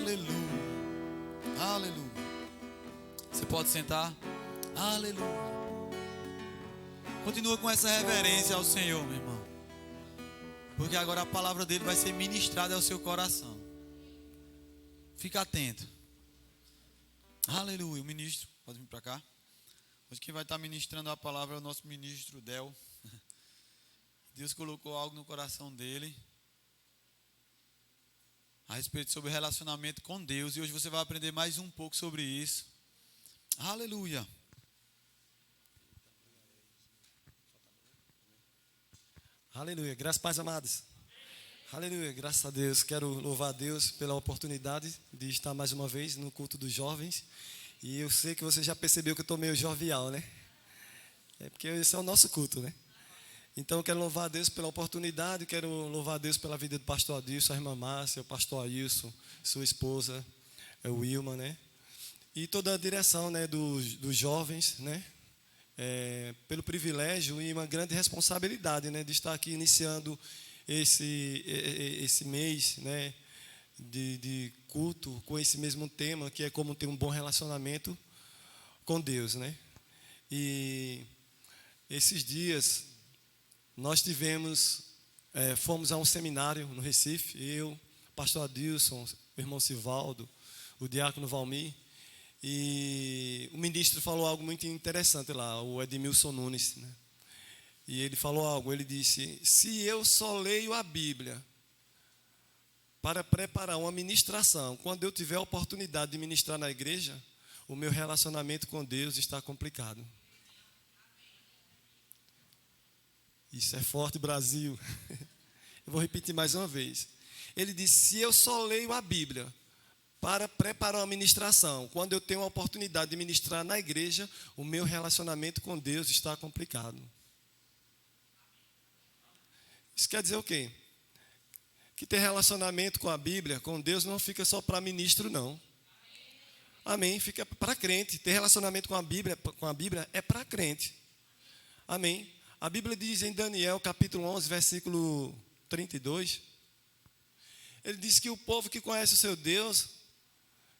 Aleluia. Aleluia. Você pode sentar? Aleluia. Continua com essa reverência ao Senhor, meu irmão. Porque agora a palavra dele vai ser ministrada ao seu coração. Fica atento. Aleluia. O ministro, pode vir para cá. Hoje quem vai estar ministrando a palavra é o nosso ministro Del. Deus colocou algo no coração dele a respeito sobre relacionamento com Deus. E hoje você vai aprender mais um pouco sobre isso. Aleluia. Aleluia, graças a Paz, amados. Aleluia, graças a Deus. Quero louvar a Deus pela oportunidade de estar mais uma vez no culto dos jovens. E eu sei que você já percebeu que eu estou meio jovial, né? É porque esse é o nosso culto, né? Então eu quero louvar a Deus pela oportunidade. Quero louvar a Deus pela vida do pastor Adilson, a irmã Márcia, o pastor Ailson, sua esposa, o Wilma, né? E toda a direção, né, dos jovens, né? Pelo privilégio e uma grande responsabilidade, né, de estar aqui iniciando esse mês, né, de culto com esse mesmo tema, que é como ter um bom relacionamento com Deus, né? E esses dias nós fomos a um seminário no Recife, eu, pastor Adilson, o irmão Sivaldo, o diácono Valmir. E o ministro falou algo muito interessante lá, o Edmilson Nunes, né? E ele falou algo, ele disse: se eu só leio a Bíblia para preparar uma ministração, quando eu tiver a oportunidade de ministrar na igreja, o meu relacionamento com Deus está complicado. Isso é forte, Brasil. Eu vou repetir mais uma vez. Ele disse: se eu só leio a Bíblia para preparar uma ministração, quando eu tenho a oportunidade de ministrar na igreja, o meu relacionamento com Deus está complicado. Isso quer dizer o quê? Que ter relacionamento com a Bíblia, com Deus, não fica só para ministro, não. Amém? Fica para crente. Ter relacionamento com a Bíblia é para crente. Amém? A Bíblia diz em Daniel, capítulo 11, versículo 32, ele diz que o povo que conhece o seu Deus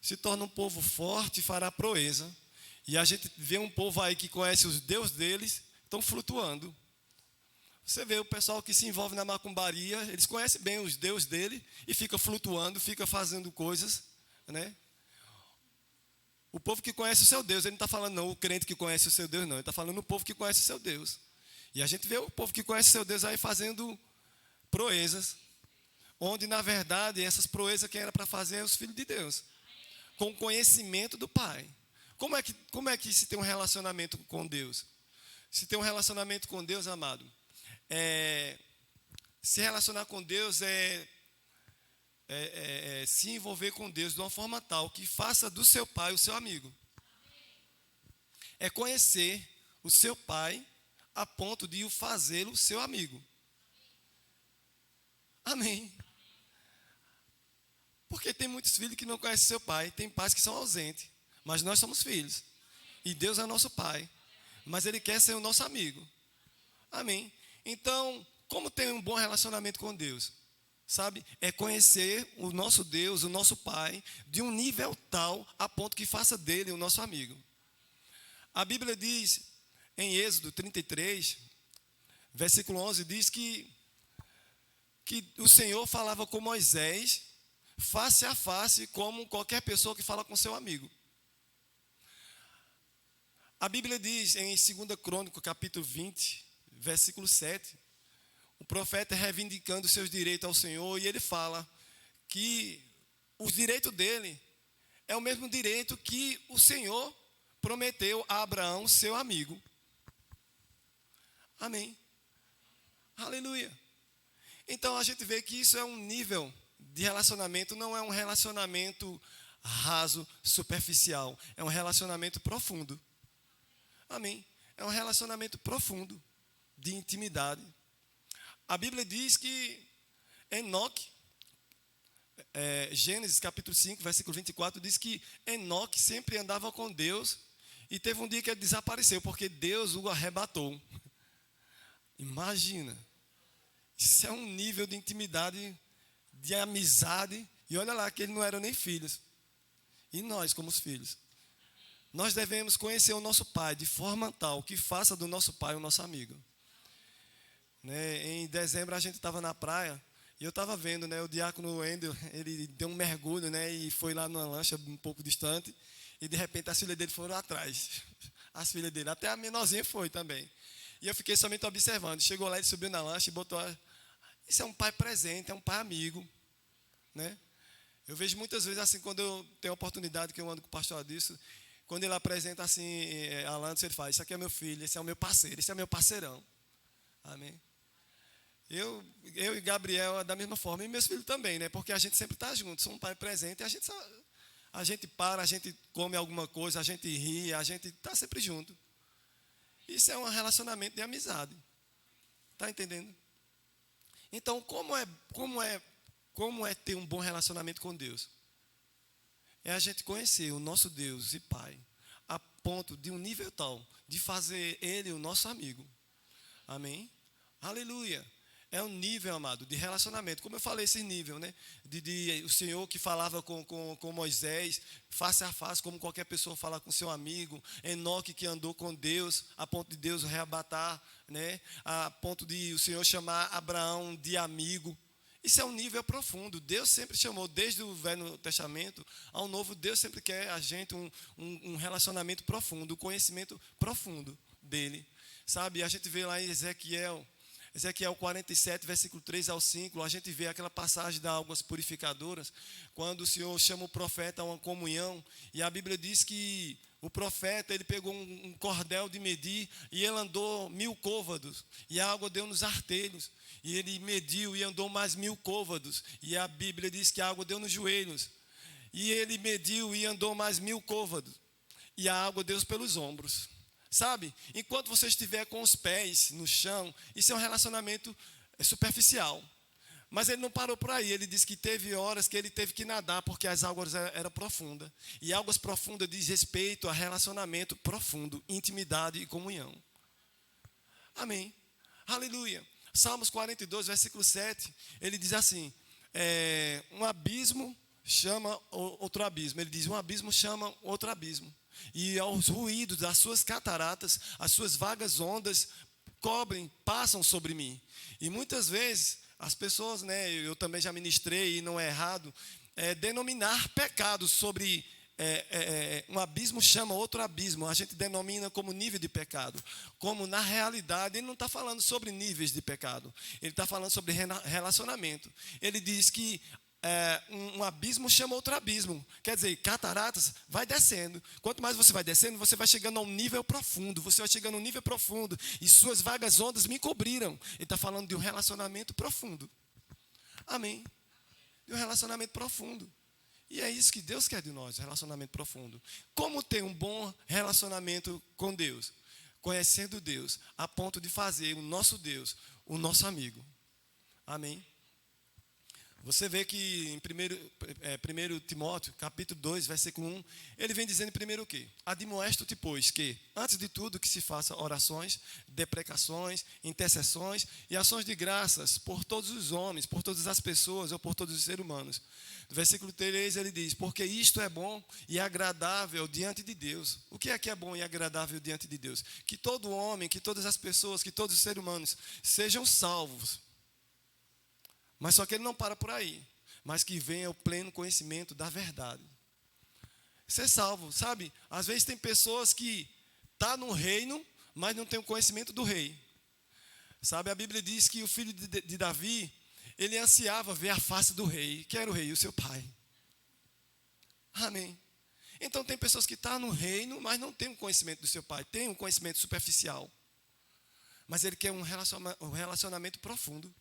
se torna um povo forte e fará proeza. E a gente vê um povo aí que conhece os deuses deles, estão flutuando. Você vê o pessoal que se envolve na macumbaria, eles conhecem bem os deuses dele e fica flutuando, fica fazendo coisas, né? O povo que conhece o seu Deus, ele não está falando não, o crente que conhece o seu Deus, não. Ele está falando o povo que conhece o seu Deus. E a gente vê o povo que conhece o seu Deus aí fazendo proezas, onde na verdade essas proezas quem era para fazer é os filhos de Deus, com o conhecimento do Pai. Como é que se tem um relacionamento com Deus? Se tem um relacionamento com Deus, amado, se relacionar com Deus se envolver com Deus de uma forma tal que faça do seu pai o seu amigo. É conhecer o seu pai a ponto de o fazê-lo seu amigo. Amém. Porque tem muitos filhos que não conhecem seu pai, tem pais que são ausentes, mas nós somos filhos. E Deus é nosso pai, mas Ele quer ser o nosso amigo. Amém. Então, como ter um bom relacionamento com Deus? Sabe? É conhecer o nosso Deus, o nosso Pai, de um nível tal a ponto que faça dele o nosso amigo. A Bíblia diz, em Êxodo 33, versículo 11, diz que o Senhor falava com Moisés face a face, como qualquer pessoa que fala com seu amigo. A Bíblia diz em 2 Crônicas, capítulo 20, versículo 7, o profeta reivindicando seus direitos ao Senhor, e ele fala que os direitos dele é o mesmo direito que o Senhor prometeu a Abraão, seu amigo. Amém. Aleluia. Então a gente vê que isso é um nível de relacionamento, não é um relacionamento raso, superficial, é um relacionamento profundo. Amém. É um relacionamento profundo, de intimidade. A Bíblia diz que Enoque, Gênesis capítulo 5, versículo 24, diz que Enoque sempre andava com Deus e teve um dia que ele desapareceu, porque Deus o arrebatou. Imagina, isso é um nível de intimidade, de amizade, E olha lá que eles não eram nem filhos. E nós, como os filhos, nós devemos conhecer o nosso pai de forma tal que faça do nosso pai o nosso amigo. Né? Em dezembro a gente estava na praia e eu estava vendo, né, o diácono Wendel, ele deu um mergulho, né, e foi lá numa lancha um pouco distante e de repente as filhas dele foram atrás. As filhas dele, até a menorzinha foi também. E eu fiquei somente observando. Chegou lá, ele subiu na lancha e botou... Isso é um pai presente, é um pai amigo. Né? Eu vejo muitas vezes assim, quando eu tenho a oportunidade, que eu ando com o pastor Adilson, quando ele apresenta assim, a Lantos, ele fala, isso aqui é meu filho, esse é o meu parceiro, esse é meu parceirão. Amém? Eu e Gabriel é da mesma forma, e meus filhos também, né? Porque a gente sempre está junto, sou um pai presente, e a gente para, a gente come alguma coisa, a gente ri, a gente está sempre junto. Isso é um relacionamento de amizade. Está entendendo? Então, como é ter um bom relacionamento com Deus? É a gente conhecer o nosso Deus e Pai, a ponto de um nível tal, de fazer Ele o nosso amigo. Amém? Aleluia. É um nível, amado, de relacionamento. Como eu falei, esse nível, né? O Senhor que falava com Moisés, face a face, como qualquer pessoa fala com seu amigo. Enoque que andou com Deus, a ponto de Deus reabatar, né? A ponto de o Senhor chamar Abraão de amigo. Isso é um nível profundo. Deus sempre chamou, desde o Velho Testamento ao Novo, Deus sempre quer a gente um relacionamento profundo, um conhecimento profundo dele. Sabe, a gente vê lá em Ezequiel 47, versículo 3 ao 5, a gente vê aquela passagem das águas purificadoras, quando o Senhor chama o profeta a uma comunhão, e a Bíblia diz que o profeta, ele pegou um cordel de medir, e ele andou 1000 côvados, e a água deu nos artelhos, e ele mediu e andou mais 1000 côvados, e a Bíblia diz que a água deu nos joelhos, e ele mediu e andou mais 1000 côvados, e a água deu pelos ombros. Sabe, enquanto você estiver com os pés no chão, isso é um relacionamento superficial. Mas ele não parou por aí, ele disse que teve horas que ele teve que nadar, porque as águas eram profundas. E águas profundas diz respeito a relacionamento profundo, intimidade e comunhão. Amém. Aleluia. Salmos 42, versículo 7, ele diz assim, um abismo chama outro abismo. Ele diz, um abismo chama outro abismo. E aos ruídos das suas cataratas, as suas vagas ondas passam sobre mim. E muitas vezes as pessoas, né, eu também já ministrei e não é errado, denominar pecados sobre um abismo chama outro abismo. A gente denomina como nível de pecado. Como na realidade ele não está falando sobre níveis de pecado. Ele está falando sobre relacionamento. Ele diz que um abismo chama outro abismo. Quer dizer, cataratas vai descendo. Quanto mais você vai descendo, você vai chegando a um nível profundo. Você vai chegando a um nível profundo. E suas vagas ondas me cobriram. Ele está falando de um relacionamento profundo. Amém. De um relacionamento profundo. E é isso que Deus quer de nós, relacionamento profundo. Como ter um bom relacionamento com Deus? Conhecendo Deus, a ponto de fazer o nosso Deus o nosso amigo. Amém. Você vê que em 1 Timóteo, capítulo 2, versículo 1, ele vem dizendo primeiro o quê? Admoesto-te, pois, que, antes de tudo, que se faça orações, deprecações, intercessões e ações de graças por todos os homens, por todas as pessoas ou por todos os seres humanos. No versículo 3, ele diz, porque isto é bom e agradável diante de Deus. O que é bom e agradável diante de Deus? Que todo homem, que todas as pessoas, que todos os seres humanos sejam salvos. Mas só que ele não para por aí, mas que venha o pleno conhecimento da verdade. Ser salvo, sabe? Às vezes tem pessoas que estão no reino, mas não tem o conhecimento do rei. Sabe, a Bíblia diz que o filho de Davi, ele ansiava ver a face do rei, que era o rei, o seu pai. Amém. Então tem pessoas que estão no reino, mas não tem o conhecimento do seu pai, tem um conhecimento superficial. Mas ele quer um relacionamento profundo.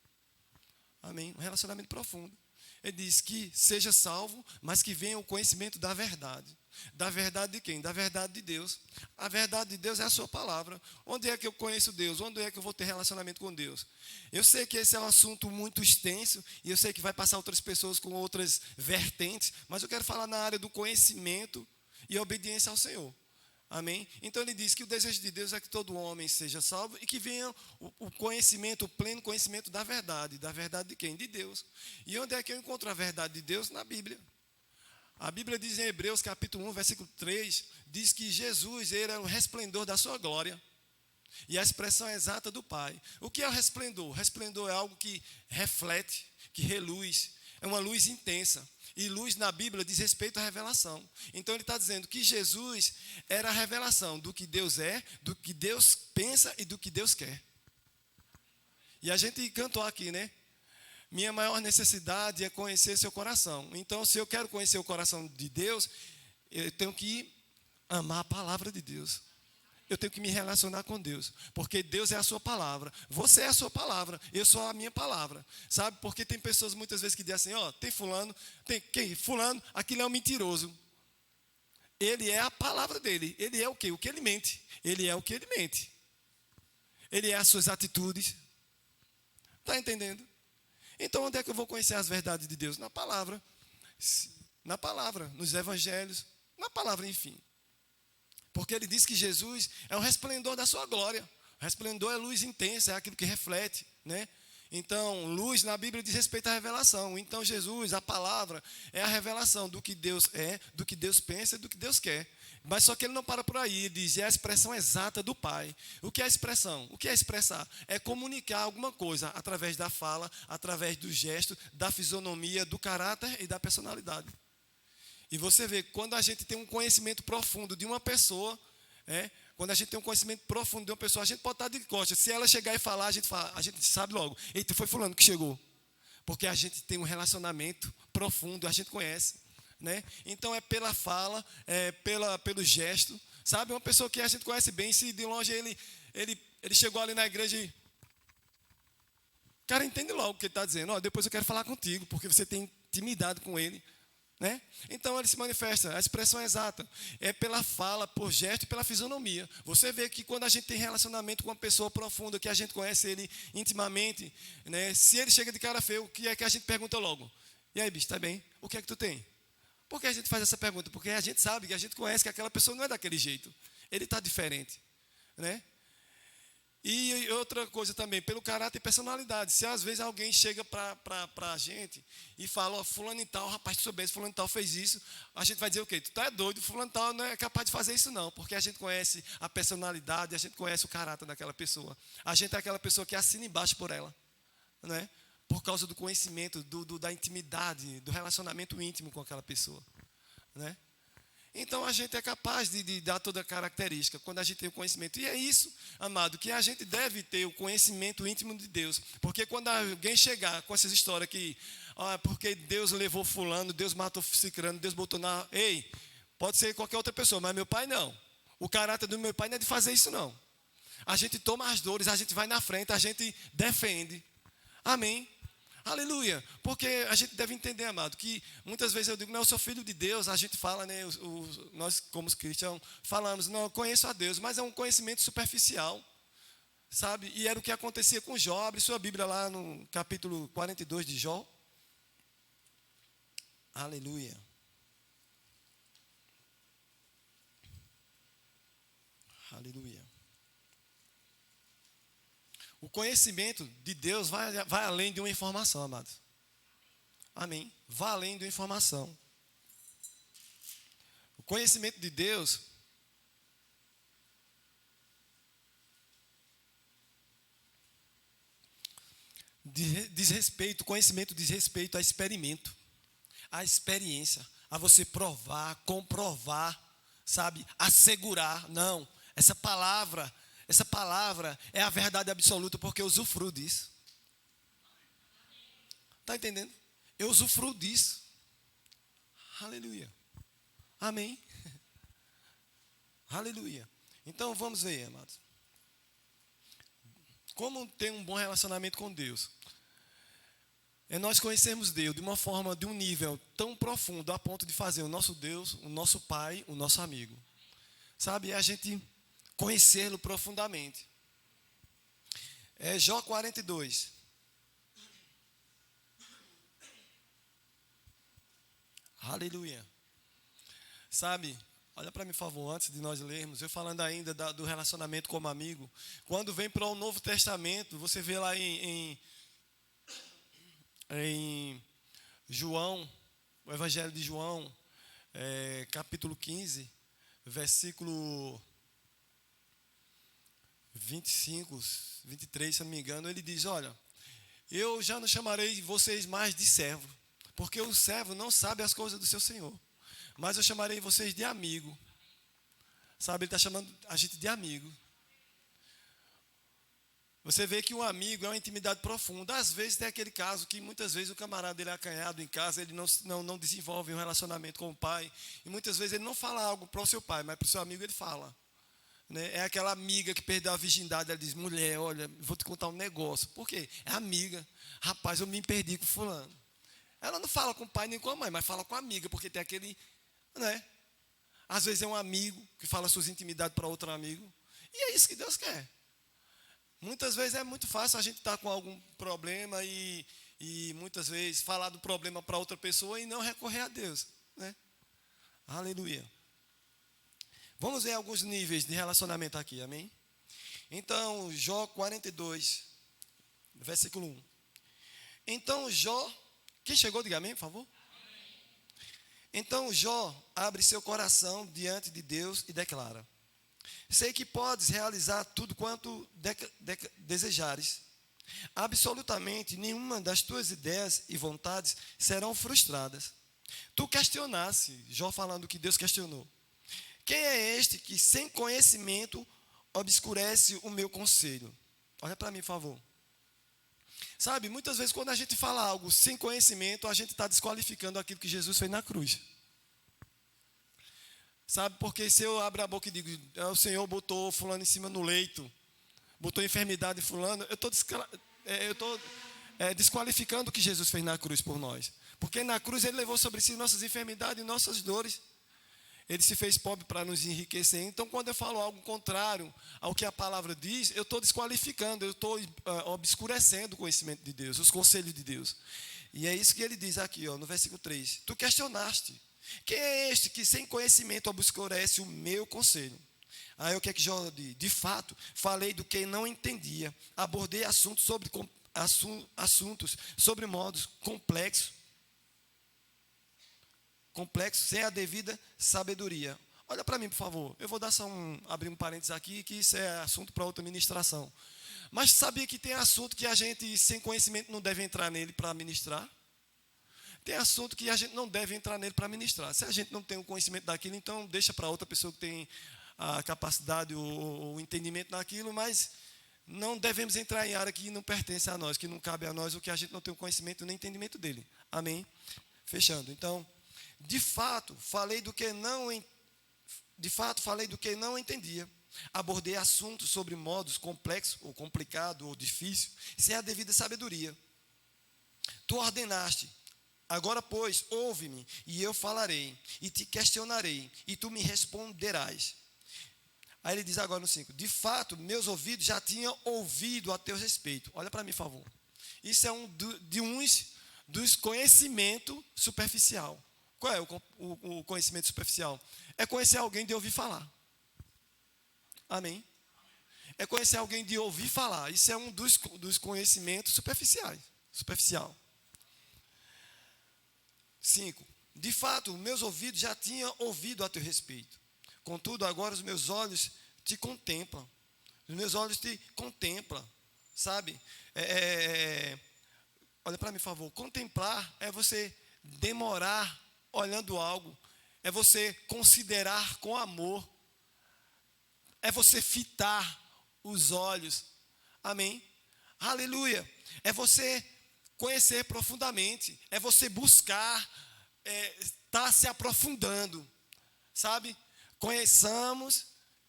Amém? Um relacionamento profundo. Ele diz que seja salvo, mas que venha o conhecimento da verdade. Da verdade de quem? Da verdade de Deus. A verdade de Deus é a sua palavra. Onde é que eu conheço Deus? Onde é que eu vou ter relacionamento com Deus? Eu sei que esse é um assunto muito extenso, e eu sei que vai passar outras pessoas com outras vertentes, mas eu quero falar na área do conhecimento e obediência ao Senhor. Amém? Então ele diz que o desejo de Deus é que todo homem seja salvo e que venha o conhecimento, o pleno conhecimento da verdade. Da verdade de quem? De Deus. E onde é que eu encontro a verdade de Deus? Na Bíblia. A Bíblia diz em Hebreus capítulo 1, versículo 3, diz que Jesus era o resplendor da sua glória. E a expressão exata do Pai. O que é o resplendor? O resplendor é algo que reflete, que reluz. É uma luz intensa. E luz na Bíblia diz respeito à revelação. Então ele está dizendo que Jesus era a revelação do que Deus é, do que Deus pensa e do que Deus quer. E a gente cantou aqui, né? Minha maior necessidade é conhecer seu coração. Então, se eu quero conhecer o coração de Deus, eu tenho que amar a palavra de Deus. Eu tenho que me relacionar com Deus, porque Deus é a sua palavra, você é a sua palavra, eu sou a minha palavra, sabe? Porque tem pessoas muitas vezes que dizem assim, tem fulano, tem quem? Fulano, aquilo é um mentiroso. Ele é a palavra dele, ele é o quê? O que ele mente, ele é o que ele mente. Ele é as suas atitudes. Está entendendo? Então, onde é que eu vou conhecer as verdades de Deus? Na palavra, nos evangelhos, na palavra, enfim. Porque ele diz que Jesus é o resplendor da sua glória. O resplendor é luz intensa, é aquilo que reflete, né? Então, luz na Bíblia diz respeito à revelação. Então, Jesus, a palavra, é a revelação do que Deus é, do que Deus pensa e do que Deus quer. Mas só que ele não para por aí, ele diz, é a expressão exata do Pai. O que é expressão? O que é expressar? É comunicar alguma coisa através da fala, através do gesto, da fisionomia, do caráter e da personalidade. E você vê, quando a gente tem um conhecimento profundo de uma pessoa, quando a gente tem um conhecimento profundo de uma pessoa, a gente pode estar de costas. Se ela chegar e falar, a gente sabe logo, eita, foi fulano que chegou. Porque a gente tem um relacionamento profundo, a gente conhece. Né? Então é pela fala, pelo gesto. Sabe, uma pessoa que a gente conhece bem, se de longe ele chegou ali na igreja e... O cara entende logo o que ele está dizendo. Depois eu quero falar contigo, porque você tem intimidade com ele. Né? Então ele se manifesta, a expressão é exata, é pela fala, por gesto e pela fisionomia. Você vê que quando a gente tem relacionamento com uma pessoa profunda, que a gente conhece ele intimamente, né? Se ele chega de cara feia, o que é que a gente pergunta logo? E aí, bicho, tá bem? O que é que tu tem? Por que a gente faz essa pergunta? Porque a gente sabe, que a gente conhece que aquela pessoa não é daquele jeito, ele está diferente, né? E outra coisa também, pelo caráter e personalidade. Se às vezes alguém chega para a gente e fala, fulano e tal, rapaz, tu soubesse, fulano e tal fez isso, a gente vai dizer o quê? Tu tá doido, fulano e tal não é capaz de fazer isso não, porque a gente conhece a personalidade, a gente conhece o caráter daquela pessoa. A gente é aquela pessoa que assina embaixo por ela, né? Por causa do conhecimento, da intimidade, do relacionamento íntimo com aquela pessoa, né? Então, a gente é capaz de dar toda a característica, quando a gente tem o conhecimento. E é isso, amado, que a gente deve ter o conhecimento íntimo de Deus. Porque quando alguém chegar com essas histórias que, porque Deus levou fulano, Deus matou cicrano, Deus botou na... Ei, pode ser qualquer outra pessoa, mas meu pai não. O caráter do meu pai não é de fazer isso, não. A gente toma as dores, a gente vai na frente, a gente defende. Amém. Aleluia, porque a gente deve entender, amado, que muitas vezes eu digo, não, eu sou filho de Deus, a gente fala, né, nós como cristãos falamos, não, eu conheço a Deus, mas é um conhecimento superficial, sabe? E era o que acontecia com Jó. Abre sua Bíblia lá no capítulo 42 de Jó. Aleluia. Aleluia. O conhecimento de Deus vai além de uma informação, amados. Amém? Vai além de uma informação. O conhecimento de Deus diz respeito, o conhecimento diz respeito a experimento, a experiência, a você provar, comprovar, sabe? Assegurar. Não, essa palavra é a verdade absoluta, porque eu usufruo disso. Está entendendo? Eu usufruo disso. Aleluia. Amém. Aleluia. Então vamos ver, amados. Como ter um bom relacionamento com Deus? É nós conhecermos Deus de uma forma, de um nível tão profundo, a ponto de fazer o nosso Deus, o nosso Pai, o nosso amigo. Sabe? É a gente conhecê-lo profundamente. É Jó 42. Aleluia. Sabe, Olha para mim, por favor, antes de nós lermos, eu falando ainda do relacionamento como amigo. Quando vem para o Novo Testamento, você vê lá em João, o Evangelho de João, capítulo 15, versículo 25, 23, se não me engano, ele diz, olha, eu já não chamarei vocês mais de servo, porque o servo não sabe as coisas do seu senhor, mas eu chamarei vocês de amigo. Sabe, ele está chamando a gente de amigo. Você vê que um amigo é uma intimidade profunda. Às vezes tem aquele caso que muitas vezes o camarada ele é acanhado em casa, ele não desenvolve um relacionamento com o pai. E muitas vezes ele não fala algo para o seu pai, mas para o seu amigo ele fala. Né? É aquela amiga que perdeu a virgindade, ela diz, mulher, olha, vou te contar um negócio. Por quê? É amiga. Rapaz, eu me perdi com fulano. Ela não fala com o pai nem com a mãe, mas fala com a amiga, porque tem aquele, né? Às vezes é um amigo que fala suas intimidades para outro amigo. E é isso que Deus quer. Muitas vezes é muito fácil a gente estar com algum problema e muitas vezes falar do problema para outra pessoa e não recorrer a Deus. Né? Aleluia. Vamos ver alguns níveis de relacionamento aqui, amém? Então, Jó 42, versículo 1. Então, Jó, quem chegou, diga amém, por favor. Então Jó abre seu coração diante de Deus e declara, sei que podes realizar tudo quanto desejares. Absolutamente nenhuma das tuas ideias e vontades serão frustradas. Tu questionaste, Jó falando que Deus questionou. Quem é este que sem conhecimento obscurece o meu conselho? Olha para mim, por favor. Sabe, muitas vezes quando a gente fala algo sem conhecimento, a gente está desqualificando aquilo que Jesus fez na cruz. Sabe, porque se eu abro a boca e digo, o Senhor botou fulano em cima no leito, botou enfermidade em fulano, eu estou desqualificando o que Jesus fez na cruz por nós. Porque na cruz ele levou sobre si nossas enfermidades e nossas dores. Ele se fez pobre para nos enriquecer. Então, quando eu falo algo contrário ao que a palavra diz, eu estou desqualificando, eu estou obscurecendo o conhecimento de Deus, os conselhos de Deus. E é isso que ele diz aqui, no versículo 3. Tu questionaste. Quem é este que sem conhecimento obscurece o meu conselho? Aí o que é que Jó diz? De fato, falei do que não entendia. Abordei assuntos sobre modos complexos, sem a devida sabedoria. Olha para mim, por favor. Eu vou dar abrir um parênteses aqui, que isso é assunto para outra ministração. Mas sabia que tem assunto que a gente, sem conhecimento, não deve entrar nele para ministrar? Tem assunto que a gente não deve entrar nele para ministrar. Se a gente não tem o conhecimento daquilo, então deixa para outra pessoa que tem a capacidade, o entendimento naquilo, mas não devemos entrar em área que não pertence a nós, que não cabe a nós, o que a gente não tem o conhecimento nem entendimento dele. Amém? Fechando. Então, de fato, falei do que não entendia. Abordei assuntos sobre modos complexos, ou complicado, ou difícil, sem a devida sabedoria. Tu ordenaste. Agora, pois, ouve-me, e eu falarei, e te questionarei, e tu me responderás. Aí ele diz agora no 5, de fato, meus ouvidos já tinham ouvido a teu respeito. Olha para mim, por favor. Isso é dos conhecimentos superficial. Qual é o conhecimento superficial? É conhecer alguém de ouvir falar. Amém? É conhecer alguém de ouvir falar. Isso é um dos conhecimentos superficial. 5. De fato, meus ouvidos já tinham ouvido a teu respeito. Contudo, agora os meus olhos te contemplam. Os meus olhos te contemplam. Sabe? Olha para mim, por favor. Contemplar é você demorar olhando algo. É você considerar com amor. É você fitar os olhos. Amém? Aleluia. É você conhecer profundamente. É você buscar, estar se aprofundando. Sabe? Conheçamos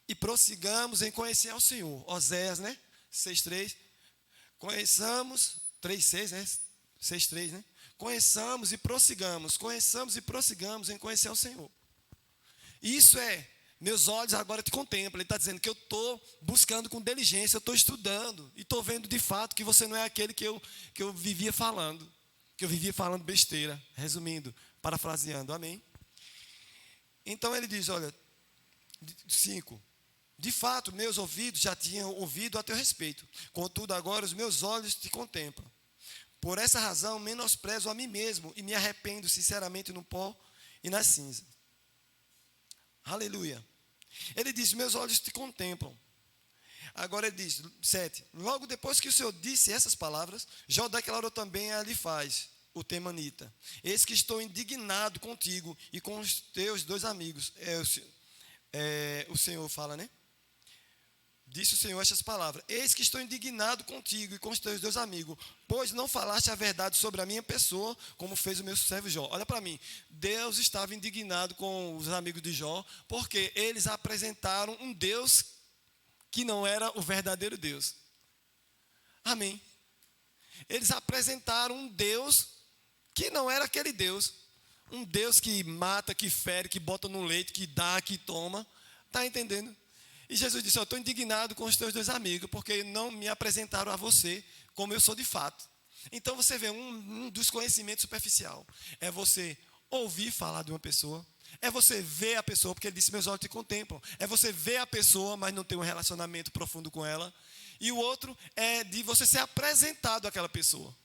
e prossigamos em conhecer ao Senhor. Oséias, né? 6:3. Conheçamos, 3:6, né? 6:3, né? Conheçamos e prossigamos em conhecer ao Senhor. Isso meus olhos agora te contemplam. Ele está dizendo que eu estou buscando com diligência, eu estou estudando e estou vendo de fato que você não é aquele que eu vivia falando, besteira, resumindo, parafraseando, amém? Então ele diz, olha, 5. De fato, meus ouvidos já tinham ouvido a teu respeito. Contudo, agora os meus olhos te contemplam. Por essa razão, menosprezo a mim mesmo e me arrependo sinceramente no pó e na cinza. Aleluia. Ele diz, meus olhos te contemplam. Agora ele diz, 7. Logo depois que o Senhor disse essas palavras, Jó declarou também a Elifaz, o temanita: eis que estou indignado contigo e com os teus 2 amigos. O Senhor fala, né? Disse o Senhor estas palavras: eis que estou indignado contigo e com os teus 2 amigos, pois não falaste a verdade sobre a minha pessoa, como fez o meu servo Jó. Olha para mim, Deus estava indignado com os amigos de Jó, porque eles apresentaram um Deus que não era o verdadeiro Deus. Amém. Eles apresentaram um Deus que não era aquele Deus. Um Deus que mata, que fere, que bota no leite, que dá, que toma. Está entendendo? E Jesus disse, eu estou indignado com os teus 2 amigos, porque não me apresentaram a você como eu sou de fato. Então você vê um dos conhecimentos superficial. É você ouvir falar de uma pessoa. É você ver a pessoa, porque ele disse, meus olhos te contemplam. É você ver a pessoa, mas não ter um relacionamento profundo com ela. E o outro é de você ser apresentado àquela pessoa.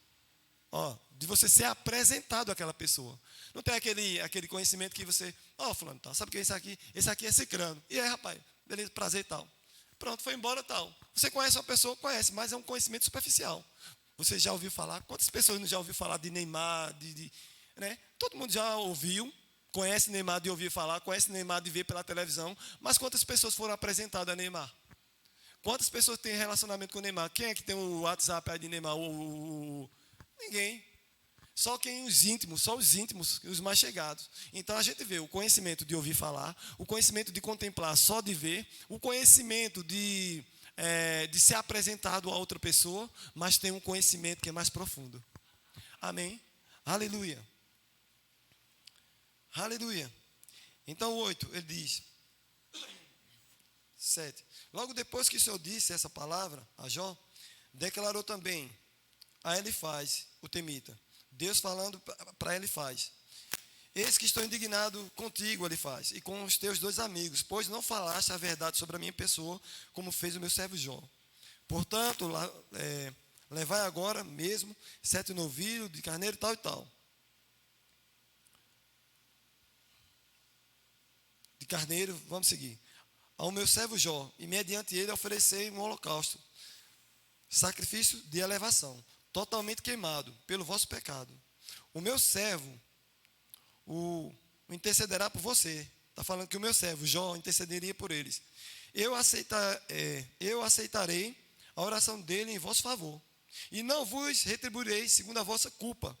De você ser apresentado àquela pessoa. Não tem aquele conhecimento que você, fulano, tal, sabe o que é isso aqui? Esse aqui é cicrano. E aí, rapaz, beleza, prazer e tal. Pronto, foi embora tal. Você conhece uma pessoa? Conhece, mas é um conhecimento superficial. Você já ouviu falar? Quantas pessoas não já ouviu falar de Neymar? Né? Todo mundo já ouviu, conhece Neymar de ouvir falar, conhece Neymar de ver pela televisão, mas quantas pessoas foram apresentadas a Neymar? Quantas pessoas têm relacionamento com Neymar? Quem é que tem o WhatsApp aí de Neymar? Ninguém. Só os íntimos, os mais chegados. Então a gente vê o conhecimento de ouvir falar, o conhecimento de contemplar só de ver, o conhecimento de ser apresentado a outra pessoa, mas tem um conhecimento que é mais profundo. Amém? Aleluia. Aleluia. Então 8, ele diz, 7. Logo depois que o Senhor disse essa palavra a Jó, declarou também a Elifaz, o temita. Deus falando para Elifaz: eis que estou indignado contigo, Elifaz, e com os teus 2 amigos, pois não falaste a verdade sobre a minha pessoa, como fez o meu servo Jó. Portanto, levai agora mesmo 7 novilhos de carneiro, tal e tal. De carneiro, vamos seguir. Ao meu servo Jó, e mediante ele oferecei um holocausto, sacrifício de elevação, totalmente queimado pelo vosso pecado. O meu servo o intercederá por você. Está falando que o meu servo Jó intercederia por eles. Eu aceitarei a oração dele em vosso favor, e não vos retribuirei segundo a vossa culpa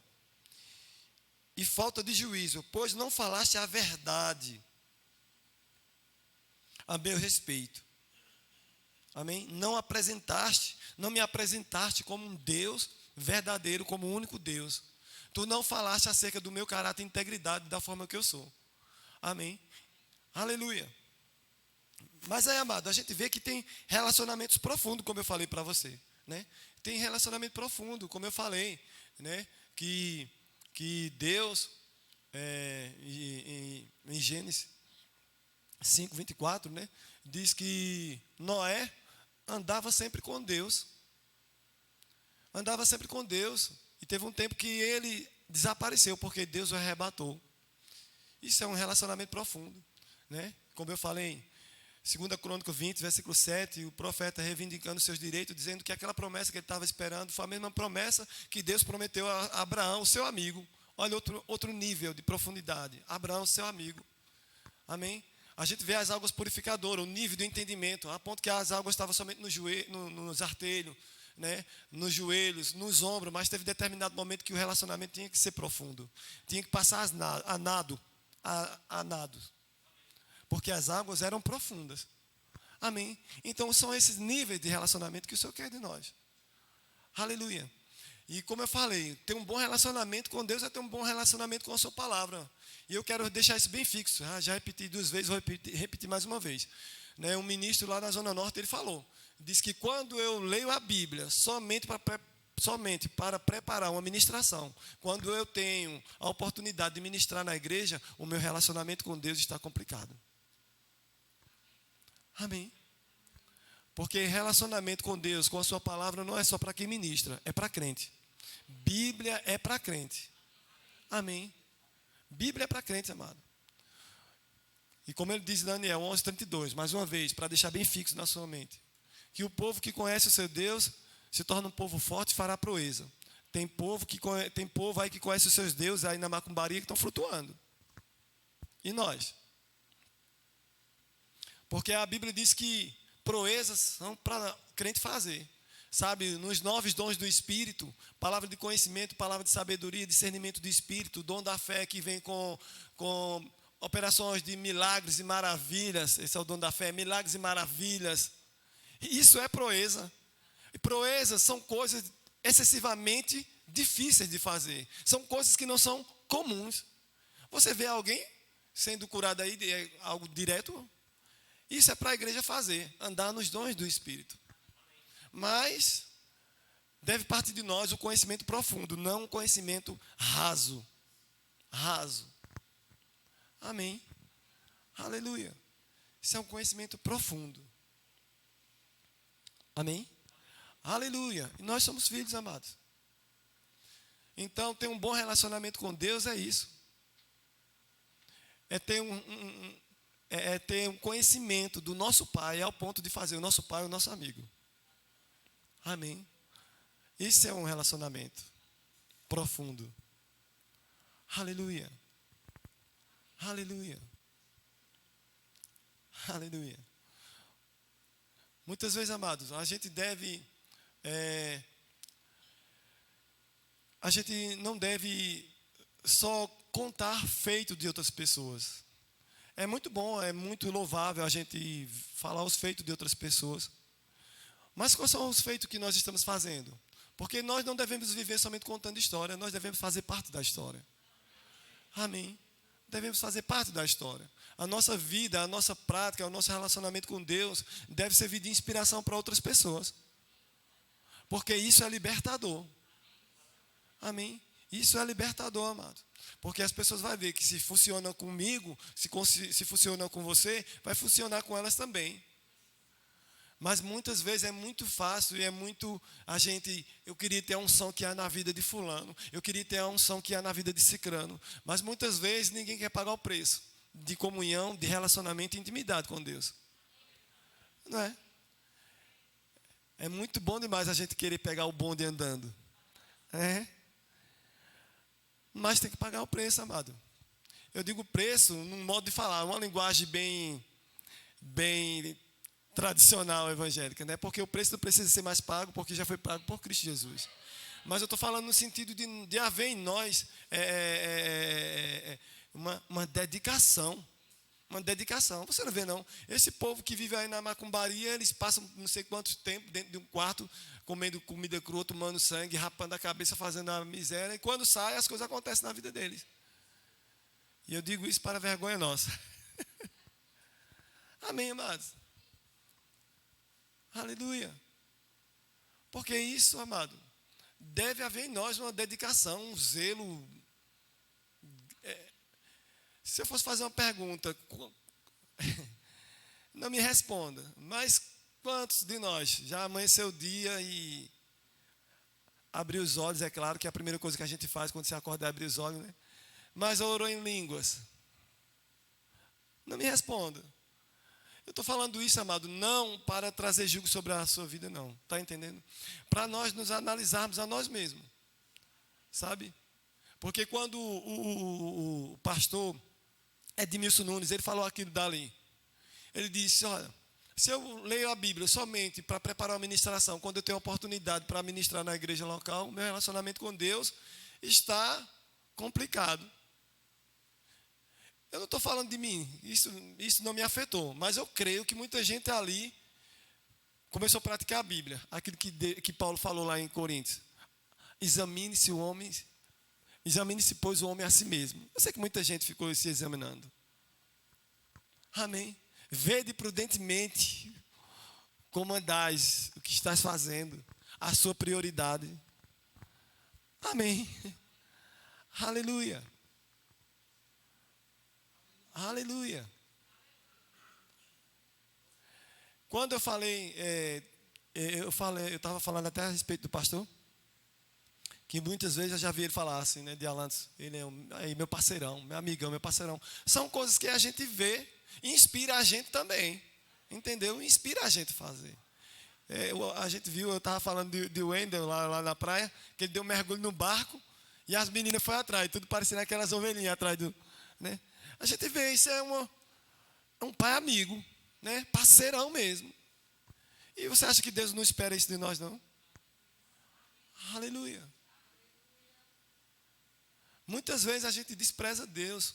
e falta de juízo, pois não falaste a verdade a meu respeito. Amém? Não me apresentaste como um Deus verdadeiro, como um único Deus. Tu não falaste acerca do meu caráter e integridade da forma que eu sou. Amém? Aleluia. Mas aí, amado, a gente vê que tem relacionamentos profundos, como eu falei para você, né? Tem relacionamento profundo, como eu falei, né? Que Deus, em Gênesis 5:24, né? Diz que Noé andava sempre com Deus. Andava sempre com Deus. E teve um tempo que ele desapareceu, porque Deus o arrebatou. Isso é um relacionamento profundo, né? Como eu falei, 2 Crônicas 20, versículo 7, o profeta reivindicando seus direitos, dizendo que aquela promessa que ele estava esperando foi a mesma promessa que Deus prometeu a Abraão, seu amigo. Olha outro nível de profundidade. Abraão, seu amigo. Amém? A gente vê as águas purificadoras, o nível do entendimento, a ponto que as águas estavam somente nos artelhos, né? Nos joelhos, nos ombros, mas teve determinado momento que o relacionamento tinha que ser profundo. Tinha que passar a nado. Porque as águas eram profundas. Amém? Então são esses níveis de relacionamento que o Senhor quer de nós. Aleluia. E como eu falei, ter um bom relacionamento com Deus é ter um bom relacionamento com a sua palavra. E eu quero deixar isso bem fixo. Já repeti 2 vezes, vou repetir mais uma vez. Né, um ministro lá na Zona Norte, ele falou, diz que quando eu leio a Bíblia somente para preparar uma ministração, quando eu tenho a oportunidade de ministrar na igreja, o meu relacionamento com Deus está complicado. Amém. Porque relacionamento com Deus, com a sua palavra, não é só para quem ministra, é para crente. Bíblia é para crente. Amém. Bíblia é para crente, amado. E como ele diz em Daniel 11:32, mais uma vez, para deixar bem fixo na sua mente, que o povo que conhece o seu Deus se torna um povo forte e fará proeza. Tem povo aí que conhece os seus deuses aí na macumbaria que estão flutuando. E nós? Porque a Bíblia diz que proezas são para crente fazer. Sabe, nos 9 dons do Espírito, palavra de conhecimento, palavra de sabedoria, discernimento do Espírito, dom da fé que vem com operações de milagres e maravilhas. Esse é o dom da fé, milagres e maravilhas. Isso é proeza. E proezas são coisas excessivamente difíceis de fazer. São coisas que não são comuns. Você vê alguém sendo curado aí, é algo direto. Isso é para a igreja fazer, andar nos dons do Espírito. Mas deve partir de nós o conhecimento profundo, não o conhecimento raso. Raso. Amém. Aleluia. Isso é um conhecimento profundo. Amém. Aleluia. E nós somos filhos, amados. Então, ter um bom relacionamento com Deus é isso. É ter um conhecimento do nosso Pai ao ponto de fazer o nosso Pai o nosso amigo. Amém. Isso é um relacionamento profundo. Aleluia. Aleluia. Aleluia. Muitas vezes, amados, a gente não deve só contar feito de outras pessoas. É muito bom, é muito louvável a gente falar os feitos de outras pessoas. Mas quais são os feitos que nós estamos fazendo? Porque nós não devemos viver somente contando história, nós devemos fazer parte da história. Amém. Devemos fazer parte da história. A nossa vida, a nossa prática, o nosso relacionamento com Deus deve servir de inspiração para outras pessoas. Porque isso é libertador. Amém. Isso é libertador, amado. Porque as pessoas vão ver que se funciona comigo, se funciona com você, vai funcionar com elas também. Mas muitas vezes é muito fácil e é muito eu queria ter a unção que há na vida de fulano, eu queria ter a unção que há na vida de cicrano, mas muitas vezes ninguém quer pagar o preço de comunhão, de relacionamento e intimidade com Deus. Não é? É muito bom demais a gente querer pegar o bonde andando. É? Mas tem que pagar o preço, amado. Eu digo preço num modo de falar, uma linguagem bem tradicional evangélica, né? Porque o preço não precisa ser mais pago, porque já foi pago por Cristo Jesus. Mas eu estou falando no sentido de haver em nós uma dedicação. Uma dedicação. Você não vê, não? Esse povo que vive aí na macumbaria, eles passam não sei quanto tempo dentro de um quarto, comendo comida crua, tomando sangue, rapando a cabeça, fazendo a miséria. E quando sai, as coisas acontecem na vida deles. E eu digo isso para a vergonha nossa. Amém, amados? Aleluia. Porque isso, amado, deve haver em nós uma dedicação, um zelo. Se eu fosse fazer uma pergunta, não me responda, mas quantos de nós já amanheceu o dia e abriu os olhos? É claro que é a primeira coisa que a gente faz quando se acorda é abrir os olhos, né? Mas orou em línguas. Não me responda. Eu estou falando isso, amado, não para trazer julgo sobre a sua vida, não. Está entendendo? Para nós nos analisarmos a nós mesmos. Sabe? Porque quando o pastor Edmilson Nunes, ele falou aquilo dali. Ele disse, olha, se eu leio a Bíblia somente para preparar uma ministração, quando eu tenho oportunidade para ministrar na igreja local, meu relacionamento com Deus está complicado. Eu não estou falando de mim, isso não me afetou, mas eu creio que muita gente ali começou a praticar a Bíblia, aquilo que Paulo falou lá em Coríntios. Examine-se, pois, o homem a si mesmo. Eu sei que muita gente ficou se examinando. Amém. Vede prudentemente como andais, o que estás fazendo, a sua prioridade. Amém. Aleluia. Aleluia. Quando eu estava falando até a respeito do pastor, que muitas vezes eu já vi ele falar assim, né, de Alantes, ele é meu parceirão, meu amigão, meu parceirão. São coisas que a gente vê e inspira a gente também, entendeu? Inspira a gente a fazer. A gente viu, eu estava falando de Wendel lá na praia, que ele deu um mergulho no barco e as meninas foram atrás, tudo parecendo aquelas ovelhinhas atrás do... Né? A gente vê, isso é um pai amigo, né? Parceirão mesmo. E você acha que Deus não espera isso de nós, não? Aleluia. Muitas vezes a gente despreza Deus,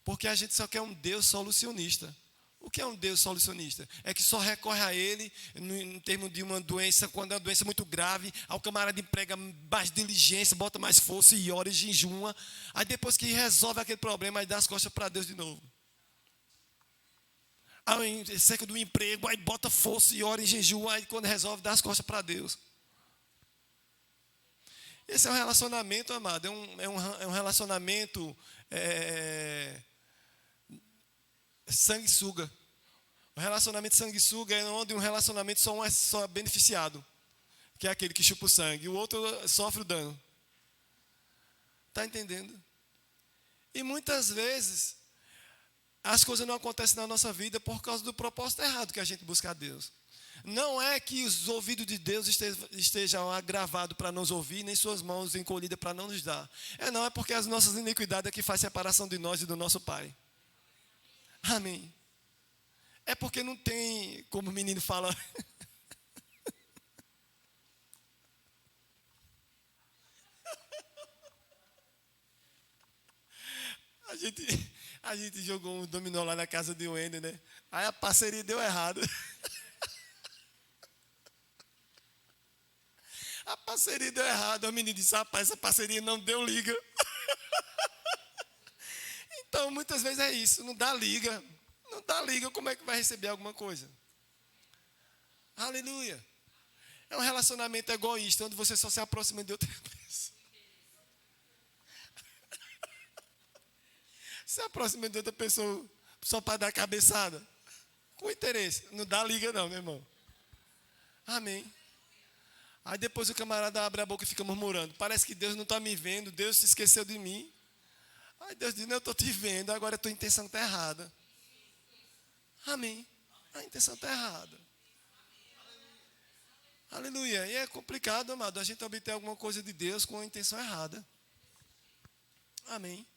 porque a gente só quer um Deus solucionista. O que é um Deus solucionista? É que só recorre a Ele em termos de uma doença, quando é uma doença muito grave, aí o camarada emprega mais diligência, bota mais força e ora e jejuma. Aí depois que resolve aquele problema, aí dá as costas para Deus de novo. Aí cerca do emprego, aí bota força e ora e jejua, aí quando resolve, dá as costas para Deus. Esse é um relacionamento, amado, é um relacionamento sanguessuga. O relacionamento sanguessuga é onde um relacionamento só é beneficiado, que é aquele que chupa o sangue, e o outro sofre o dano. Está entendendo? E muitas vezes as coisas não acontecem na nossa vida por causa do propósito errado que a gente busca a Deus. Não é que os ouvidos de Deus estejam agravados para nos ouvir, nem suas mãos encolhidas para não nos dar. Não, é porque as nossas iniquidades é que faz separação de nós e do nosso Pai. Amém. É porque não tem, como o menino fala... A gente jogou um dominó lá na casa de Wendel, né? Aí a parceria deu errado. A parceria deu errado. O menino disse, rapaz, essa parceria não deu liga. Então, muitas vezes é isso. Não dá liga. Não dá liga, como é que vai receber alguma coisa? Aleluia. É um relacionamento egoísta, onde você só se aproxima de outra pessoa. Se aproxima de outra pessoa só para dar cabeçada. Com interesse. Não dá liga não, meu irmão. Amém. Aí depois o camarada abre a boca e fica murmurando. Parece que Deus não está me vendo, Deus se esqueceu de mim. Aí Deus diz, não, eu estou te vendo, agora a tua intenção está errada. Amém. A intenção está errada. Aleluia. E é complicado, amado, a gente obter alguma coisa de Deus com a intenção errada. Amém.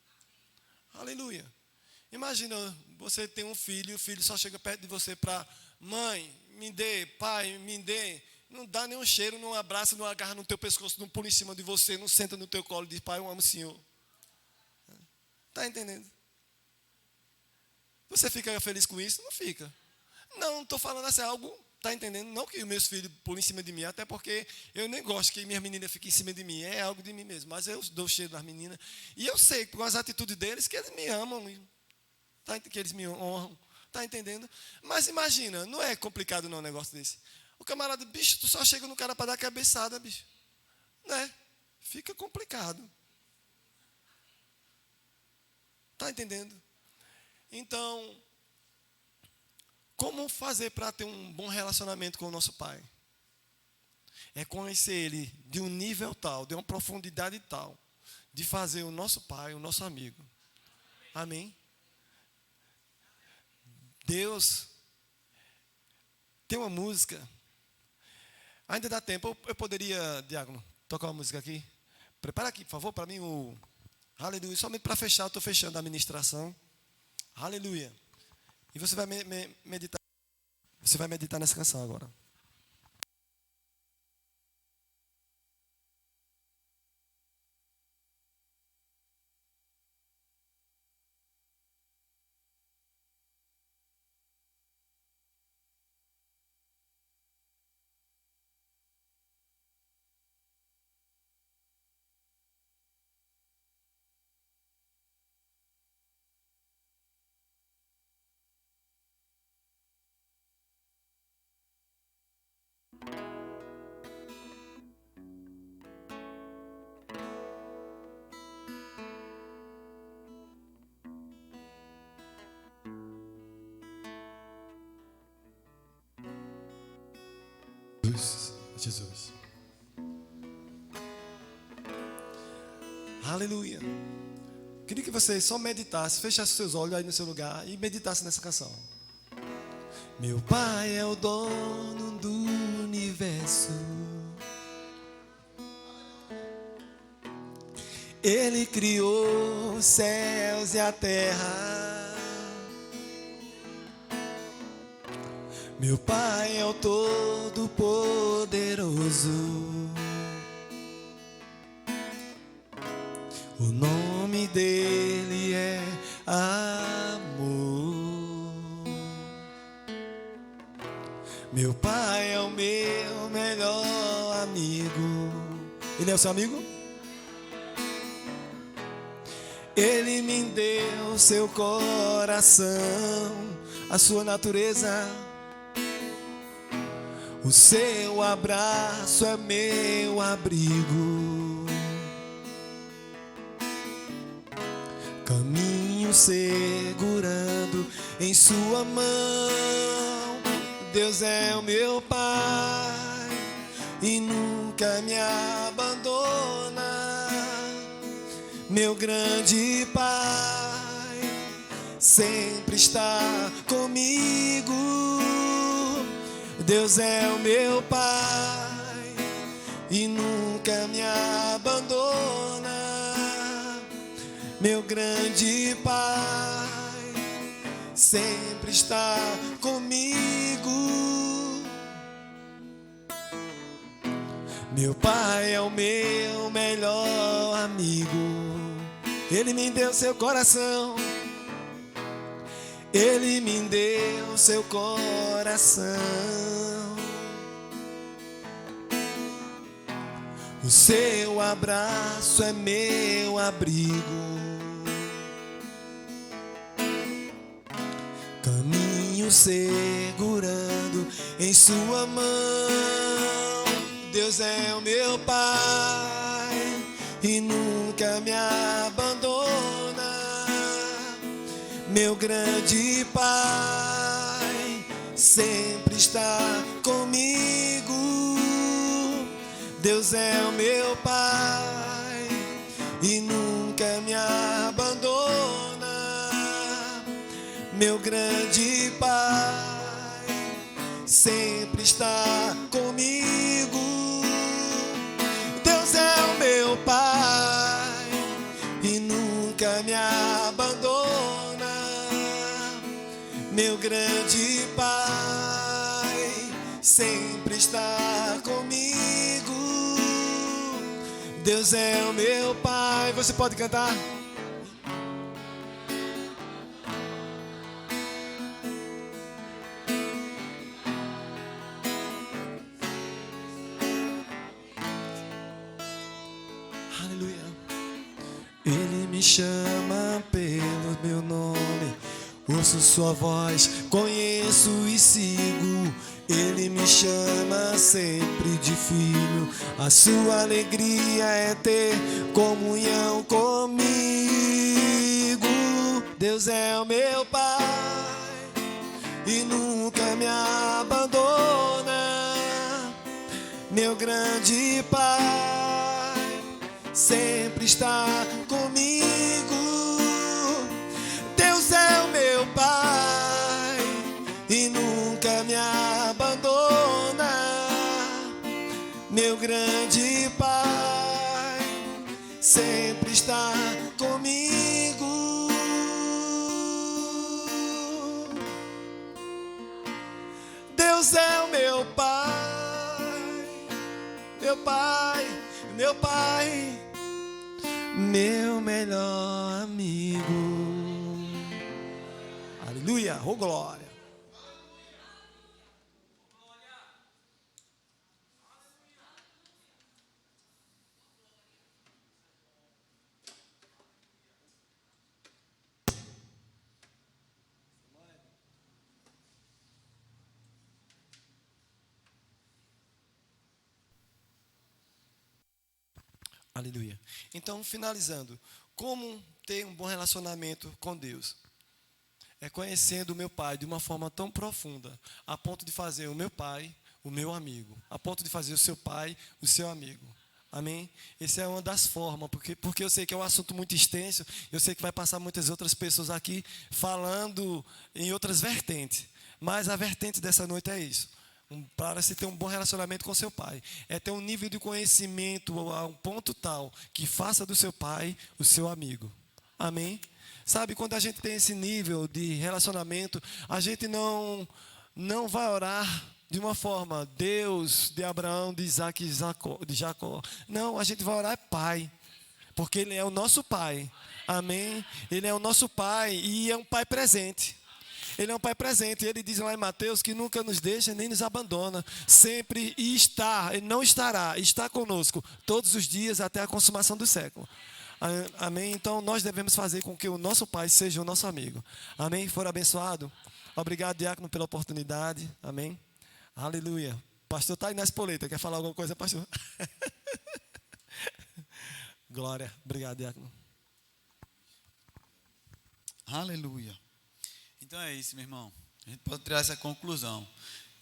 Aleluia. Imagina, você tem um filho, e o filho só chega perto de você para, mãe, me dê, pai, me dê. Não dá nenhum cheiro, não abraça, não agarra no teu pescoço, não pula em cima de você, não senta no teu colo e diz, pai, eu amo o Senhor. Está entendendo? Você fica feliz com isso? Não fica. Não estou falando assim, algo, está entendendo? Não que os meus filhos pulem em cima de mim, até porque eu nem gosto que minhas meninas fiquem em cima de mim, é algo de mim mesmo. Mas eu dou cheiro nas meninas. E eu sei, com as atitudes deles, que eles me amam, que eles me honram. Está entendendo? Mas imagina, não é complicado não um negócio desse. O camarada, bicho, tu só chega no cara para dar cabeçada, bicho. Né? Fica complicado. Está entendendo? Então, como fazer para ter um bom relacionamento com o nosso Pai? É conhecer Ele de um nível tal, de uma profundidade tal, de fazer o nosso Pai, o nosso amigo. Amém? Deus tem uma música. Ainda dá tempo. Eu poderia, Diácono, tocar uma música aqui? Prepara aqui, por favor, para mim o... Aleluia. Somente para fechar, eu estou fechando a ministração. Aleluia. E você vai meditar. Você vai meditar nessa canção agora. Jesus. Jesus. Aleluia. Queria que você só meditasse, fechasse seus olhos aí no seu lugar e meditasse nessa canção. Meu Pai é o dono do universo. Ele criou os céus e a terra. Meu Pai é o Todo-Poderoso. O nome dele é amor. Meu Pai é o meu melhor amigo. Ele é o seu amigo? Ele me deu seu coração, a sua natureza. O seu abraço é meu abrigo. Caminho segurando em sua mão. Deus é o meu Pai e nunca me abandona. Meu grande Pai sempre está comigo. Deus é o meu Pai e nunca me abandona. Meu grande Pai sempre está comigo. Meu Pai é o meu melhor amigo. Ele me deu seu coração. Ele me deu seu coração. O seu abraço é meu abrigo. Caminho segurando em sua mão. Deus é o meu Pai e nunca me abandona. Meu grande Pai sempre está comigo. Deus é o meu Pai e nunca me abandona. Meu grande Pai sempre está comigo. Deus é o meu Pai e nunca me abandona. Meu grande Pai sempre está comigo. Deus é o meu Pai. Você pode cantar? Aleluia. Ele me chama pelo meu nome. Ouço sua voz, conheço e sigo. Ele me chama sempre de filho. A sua alegria é ter comunhão comigo. Deus é o meu Pai e nunca me abandona. Meu grande Pai sempre está comigo. Deus é o meu Pai e nunca me abandona. Meu grande Pai sempre está comigo. Deus é o meu Pai, meu Pai, meu Pai, meu melhor amigo. Aleluia, oh glória. Aleluia. Então, finalizando, como ter um bom relacionamento com Deus? É conhecendo o meu Pai de uma forma tão profunda, a ponto de fazer o meu Pai o meu amigo, a ponto de fazer o seu pai o seu amigo. Amém? Essa é uma das formas, porque eu sei que é um assunto muito extenso, eu sei que vai passar muitas outras pessoas aqui falando em outras vertentes, mas a vertente dessa noite é isso. Para se ter um bom relacionamento com seu pai, é ter um nível de conhecimento a um ponto tal que faça do seu pai o seu amigo. Amém? Sabe, quando a gente tem esse nível de relacionamento, a gente não vai orar de uma forma, Deus de Abraão, de Isaac e de Jacó. Não, a gente vai orar Pai, porque Ele é o nosso Pai. Amém? Ele é o nosso Pai e é um Pai presente. Ele é um Pai presente. Ele diz lá em Mateus que nunca nos deixa nem nos abandona. Sempre está, Ele não estará, está conosco todos os dias até a consumação do século. Amém? Então nós devemos fazer com que o nosso Pai seja o nosso amigo. Amém? For abençoado. Obrigado, diácono, pela oportunidade. Amém? Aleluia. Pastor está aí na espoleta. Quer falar alguma coisa, pastor? Glória. Obrigado, diácono. Aleluia. Então é isso, meu irmão. A gente pode tirar essa conclusão.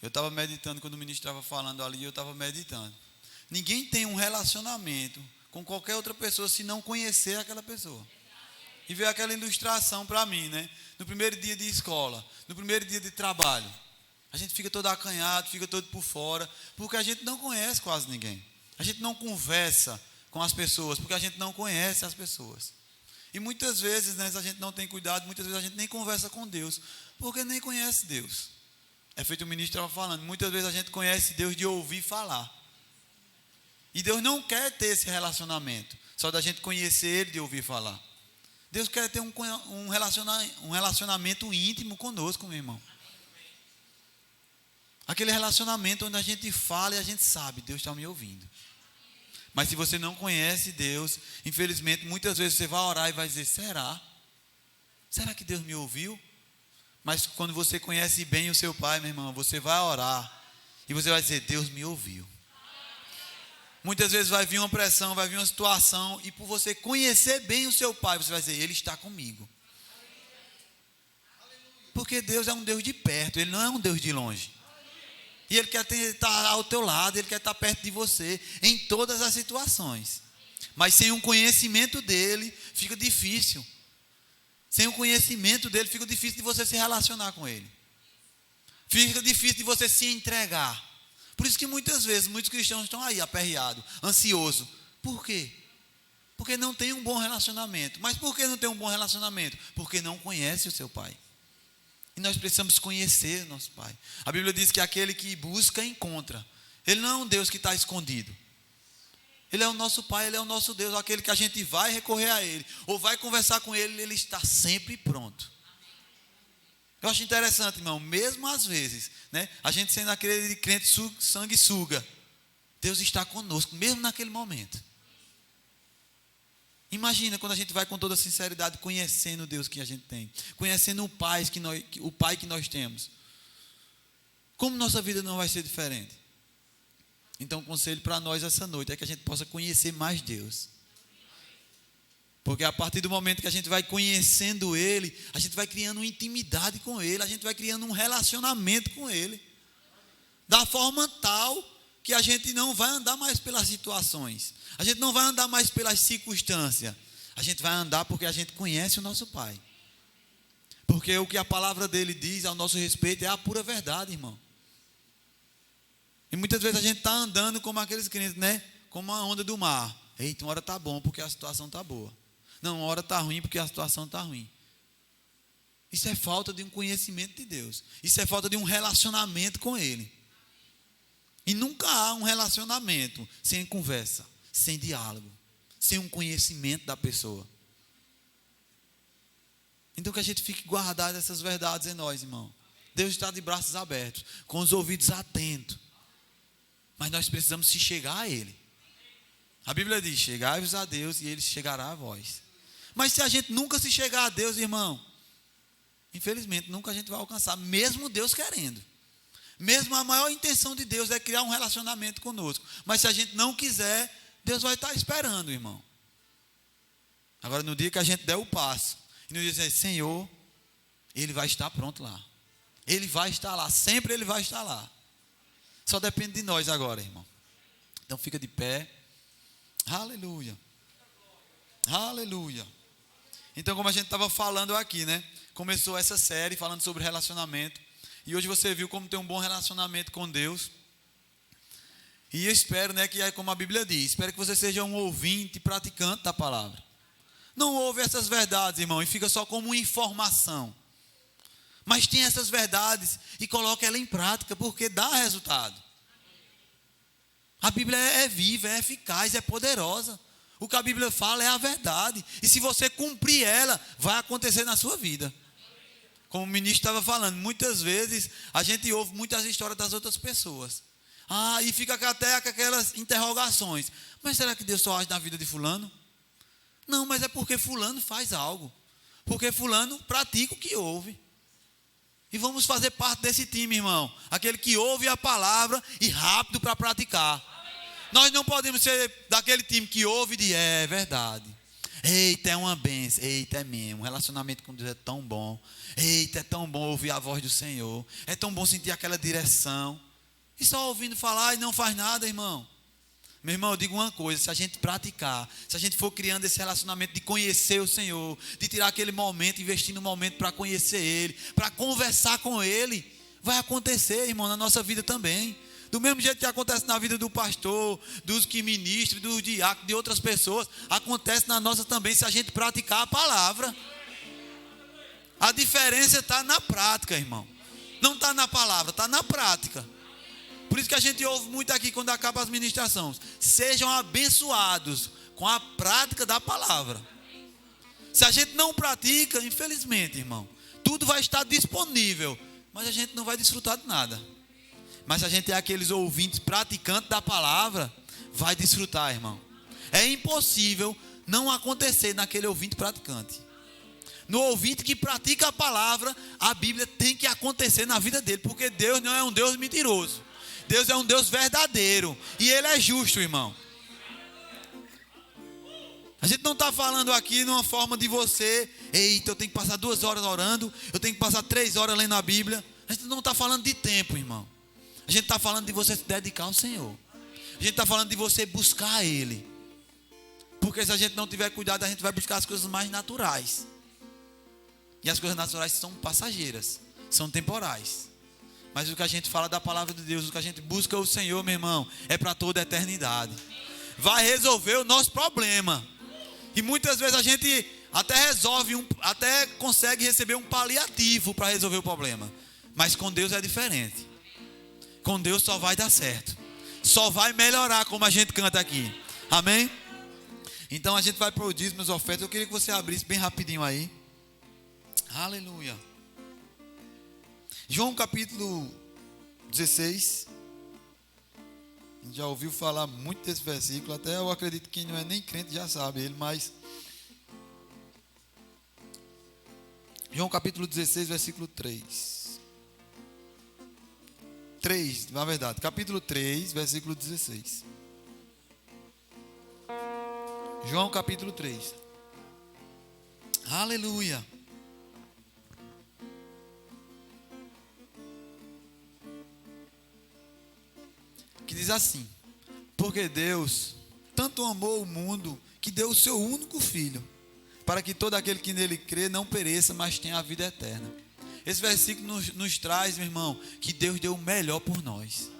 Eu estava meditando quando o ministro estava falando ali, eu estava meditando. Ninguém tem um relacionamento com qualquer outra pessoa se não conhecer aquela pessoa. E veio aquela ilustração para mim, né? No primeiro dia de escola, no primeiro dia de trabalho. A gente fica todo acanhado, fica todo por fora, porque a gente não conhece quase ninguém. A gente não conversa com as pessoas, porque a gente não conhece as pessoas. E muitas vezes, né, se a gente não tem cuidado, muitas vezes a gente nem conversa com Deus, porque nem conhece Deus. É feito o ministro estava falando, muitas vezes a gente conhece Deus de ouvir falar. E Deus não quer ter esse relacionamento, só da gente conhecer Ele de ouvir falar. Deus quer ter um relacionamento íntimo conosco, meu irmão. Aquele relacionamento onde a gente fala e a gente sabe, Deus está me ouvindo. Mas se você não conhece Deus, infelizmente, muitas vezes você vai orar e vai dizer, será? Será que Deus me ouviu? Mas quando você conhece bem o seu pai, meu irmão, você vai orar e você vai dizer, Deus me ouviu. Muitas vezes vai vir uma pressão, vai vir uma situação, e por você conhecer bem o seu pai, você vai dizer, Ele está comigo. Porque Deus é um Deus de perto, Ele não é um Deus de longe. E Ele quer estar ao teu lado, Ele quer estar perto de você, em todas as situações. Mas sem um conhecimento dEle, fica difícil. Sem o conhecimento dEle, fica difícil de você se relacionar com Ele. Fica difícil de você se entregar. Por isso que muitas vezes, muitos cristãos estão aí aperreados, ansiosos. Por quê? Porque não tem um bom relacionamento. Mas por que não tem um bom relacionamento? Porque não conhece o seu pai. E nós precisamos conhecer nosso pai. A Bíblia diz que aquele que busca, encontra. Ele não é um Deus que está escondido. Ele é o nosso pai, Ele é o nosso Deus. Aquele que a gente vai recorrer a Ele, ou vai conversar com Ele, Ele está sempre pronto. Eu acho interessante, irmão, mesmo às vezes, né, a gente sendo aquele crente sanguessuga, Deus está conosco, mesmo naquele momento. Imagina quando a gente vai com toda sinceridade, conhecendo o Deus que a gente tem, conhecendo o Pai que nós temos. Como nossa vida não vai ser diferente? Então o conselho para nós essa noite é que a gente possa conhecer mais Deus. Porque a partir do momento que a gente vai conhecendo Ele, a gente vai criando uma intimidade com Ele, a gente vai criando um relacionamento com Ele. Da forma tal que a gente não vai andar mais pelas situações. A gente não vai andar mais pelas circunstâncias. A gente vai andar porque a gente conhece o nosso Pai. Porque o que a palavra dele diz ao nosso respeito é a pura verdade, irmão. E muitas vezes a gente está andando como aqueles crentes, né? Como a onda do mar. Eita, uma hora está bom porque a situação está boa. Não, uma hora está ruim porque a situação está ruim. Isso é falta de um conhecimento de Deus. Isso é falta de um relacionamento com Ele. E nunca há um relacionamento sem conversa, sem diálogo, sem um conhecimento da pessoa. Então que a gente fique guardado essas verdades em nós, irmão. Deus está de braços abertos, com os ouvidos atentos. Mas nós precisamos se chegar a Ele. A Bíblia diz, chegai-vos a Deus e Ele chegará a vós. Mas se a gente nunca se chegar a Deus, irmão, infelizmente nunca a gente vai alcançar, mesmo Deus querendo. Mesmo a maior intenção de Deus é criar um relacionamento conosco. Mas se a gente não quiser, Deus vai estar esperando, irmão. Agora no dia que a gente der o passo, e no dia dizer, Senhor, Ele vai estar pronto lá. Ele vai estar lá, sempre Ele vai estar lá. Só depende de nós agora, irmão. Então fica de pé. Aleluia. Aleluia. Então, como a gente estava falando aqui, né? Começou essa série falando sobre relacionamento. E hoje você viu como ter um bom relacionamento com Deus. E eu espero, né, que é como a Bíblia diz, espero que você seja um ouvinte e praticante da palavra. Não ouve essas verdades, irmão, e fica só como informação. Mas tem essas verdades e coloca ela em prática, porque dá resultado. A Bíblia é viva, é eficaz, é poderosa. O que a Bíblia fala é a verdade. E se você cumprir ela, vai acontecer na sua vida. Como o ministro estava falando, muitas vezes a gente ouve muitas histórias das outras pessoas. E fica até com aquelas interrogações. Mas será que Deus só age na vida de fulano? Não, mas é porque fulano faz algo. Porque fulano pratica o que ouve. E vamos fazer parte desse time, irmão. Aquele que ouve a palavra e rápido para praticar. Nós não podemos ser daquele time que ouve e diz, é verdade. Eita, é uma bênção. Eita, é mesmo. O relacionamento com Deus é tão bom. Eita, é tão bom ouvir a voz do Senhor. É tão bom sentir aquela direção. E só ouvindo falar e não faz nada, irmão. Meu irmão, eu digo uma coisa, se a gente praticar, se a gente for criando esse relacionamento de conhecer o Senhor, de tirar aquele momento, investir no momento para conhecer Ele, para conversar com Ele, vai acontecer, irmão, na nossa vida também. Do mesmo jeito que acontece na vida do pastor, dos que ministram, dos diáconos, de outras pessoas, acontece na nossa também se a gente praticar a palavra. A diferença está na prática, irmão. Não está na palavra, está na prática. Por isso que a gente ouve muito aqui quando acaba as ministrações. Sejam abençoados com a prática da palavra. Se a gente não pratica, infelizmente, irmão, tudo vai estar disponível, mas a gente não vai desfrutar de nada. Mas se a gente é aqueles ouvintes praticantes da palavra, vai desfrutar, irmão. É impossível não acontecer naquele ouvinte praticante. No ouvinte que pratica a palavra, a Bíblia tem que acontecer na vida dele, porque Deus não é um Deus mentiroso. Deus é um Deus verdadeiro e Ele é justo, irmão. A gente não está falando aqui numa forma de você, eita, eu tenho que passar 2 horas orando, eu tenho que passar 3 horas lendo a Bíblia. A gente não está falando de tempo, irmão. A gente está falando de você se dedicar ao Senhor. A gente está falando de você buscar Ele. Porque se a gente não tiver cuidado, a gente vai buscar as coisas mais naturais. E as coisas naturais são passageiras, são temporais. Mas o que a gente fala da palavra de Deus, o que a gente busca o Senhor, meu irmão, é para toda a eternidade. Vai resolver o nosso problema. E muitas vezes a gente até até consegue receber um paliativo para resolver o problema. Mas com Deus é diferente. Com Deus só vai dar certo. Só vai melhorar, como a gente canta aqui. Amém? Então a gente vai para o dízimo, as ofertas. Eu queria que você abrisse bem rapidinho aí. Aleluia. João capítulo 16. A gente já ouviu falar muito desse versículo. Até eu acredito que quem não é nem crente já sabe ele, mas João capítulo 16, versículo 3. 3, na verdade, capítulo 3, versículo 16. João capítulo 3. Aleluia. Que diz assim: porque Deus tanto amou o mundo que deu o seu único filho, para que todo aquele que nele crê não pereça, mas tenha a vida eterna. Esse versículo nos traz, meu irmão, que Deus deu o melhor por nós.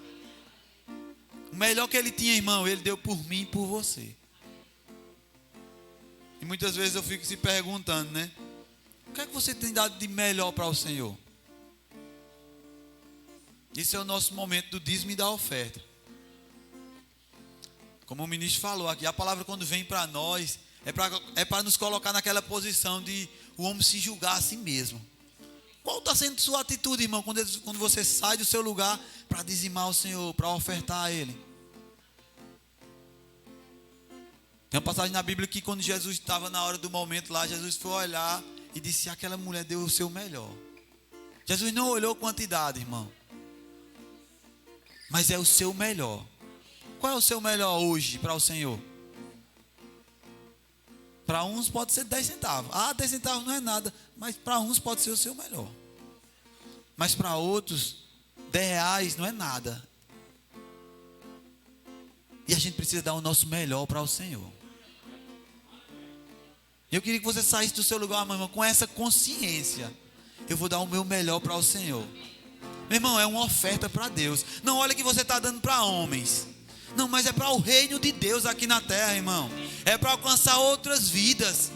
O melhor que Ele tinha, irmão, Ele deu por mim e por você. E muitas vezes eu fico se perguntando, né? O que é que você tem dado de melhor para o Senhor? Esse é o nosso momento do dízimo e da oferta. Como o ministro falou aqui, a palavra quando vem para nós, é para nos colocar naquela posição de o homem se julgar a si mesmo. Qual está sendo sua atitude, irmão, quando você sai do seu lugar para dizimar o Senhor, para ofertar a Ele? Tem uma passagem na Bíblia que quando Jesus estava na hora do momento lá, Jesus foi olhar e disse: aquela mulher deu o seu melhor. Jesus não olhou quantidade, irmão, mas é o seu melhor. Qual é o seu melhor hoje para o Senhor? Para uns pode ser 10 centavos. 10 centavos não é nada, mas para uns pode ser o seu melhor. Mas para outros, 10 reais não é nada. E a gente precisa dar o nosso melhor para o Senhor. Eu queria que você saísse do seu lugar, meu irmão, com essa consciência. Eu vou dar o meu melhor para o Senhor. Meu irmão, é uma oferta para Deus. Não olha que você está dando para homens. Não, mas é para o reino de Deus aqui na terra, irmão. É para alcançar outras vidas.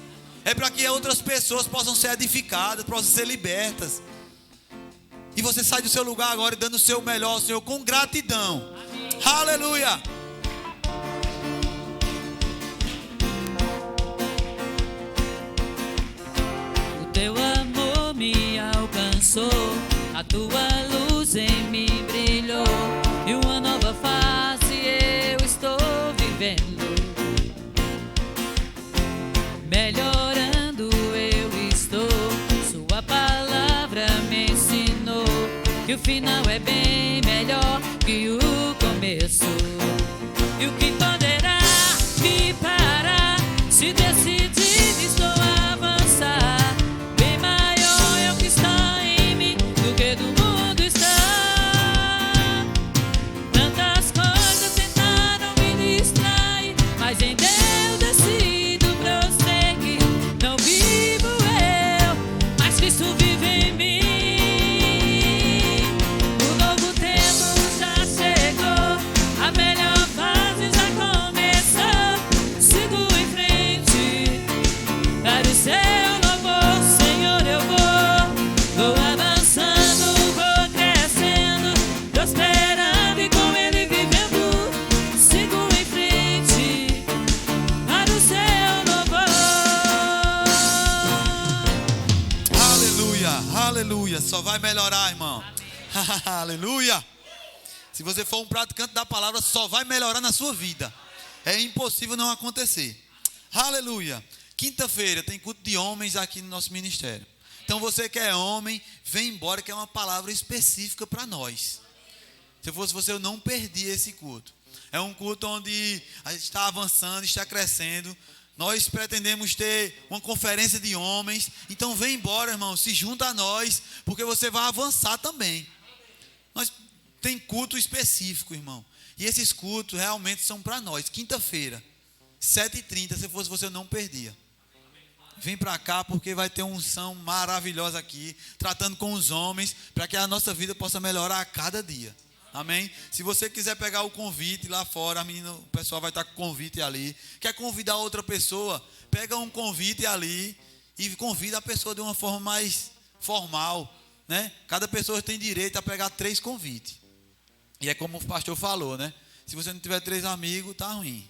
É para que outras pessoas possam ser edificadas, possam ser libertas. E você sai do seu lugar agora dando o seu melhor ao Senhor com gratidão. Aleluia! O teu amor me alcançou, a tua luz em mim brilhou, e uma nova fase eu estou vivendo. Melhorando eu estou, sua palavra me ensinou que o final é bem melhor que o começo. E o que poderá me parar se decidir estou a avançar? Bem maior é o que está em mim do que do mundo está. Tantas coisas tentaram me distrair, mas em Deus decido prosseguir. Não vivo eu, mas Cristo vive em mim. O novo tempo já chegou, a melhor fase já começou. Sigo em frente, para o seu louvor, Senhor, eu vou avançando, vou crescendo, prosperando e com Ele vivendo. Sigo em frente, para o seu louvor. Aleluia, aleluia. Só vai melhorar, irmão. Aleluia. Se você for um praticante da palavra, só vai melhorar na sua vida. É impossível não acontecer. Aleluia. Quinta-feira tem culto de homens aqui no nosso ministério. Então você que é homem, vem embora, que é uma palavra específica para nós. Se eu fosse você, eu não perdi esse culto. É um culto onde a gente está avançando, está crescendo. Nós pretendemos ter uma conferência de homens. Então vem embora, irmão, se junta a nós, porque você vai avançar também. Nós tem culto específico, irmão. E esses cultos realmente são para nós. Quinta-feira, 7h30, se fosse você, eu não perdia. Vem para cá, porque vai ter uma unção maravilhosa aqui, tratando com os homens, para que a nossa vida possa melhorar a cada dia. Amém? Se você quiser pegar o convite lá fora, o pessoal vai estar com o convite ali. Quer convidar outra pessoa? Pega um convite ali e convida a pessoa de uma forma mais formal, né? Cada pessoa tem direito a pegar 3 convites. E é como o pastor falou, né? Se você não tiver 3 amigos, tá ruim.